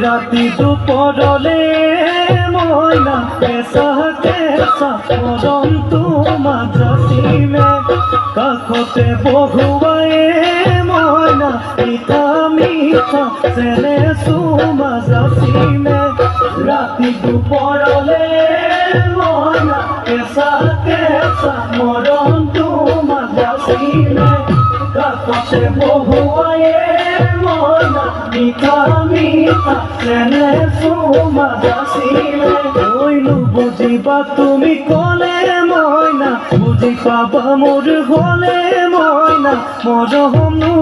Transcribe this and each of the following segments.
राति दुपरले मयना केसा केसा मरमतो माद्रासीमे काखते बहुवाए मयना मिठा मिठा सेनेसु माद्रासीमे राति दुपरले मयना केसा केसा मरमतो माद्रासीमे काखते बहुवाए मयना मिठा मिठा सेनेसु माद्रासीमे ओइनु बुझिबा तुमी कले मयना बुझि पाबा मोर हले मयना मरहनु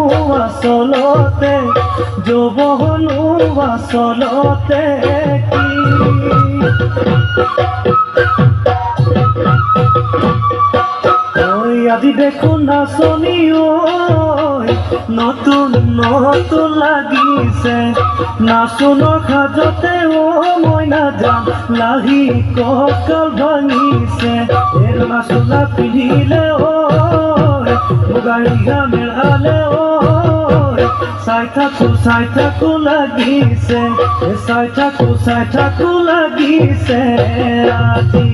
आसलते যৌবনু आसलते কি আজি দেখোন নাচনি নতুন নতুন লাগিছে নাচনৰ খাজতে মইনা যাম লাহি কঁকাল ভাঙিছে নাচোনা পিন্ধিলে মুগাৰিহা মেলালে চাই থাকো লাগিছে চাই থাকো লাগিছে আজি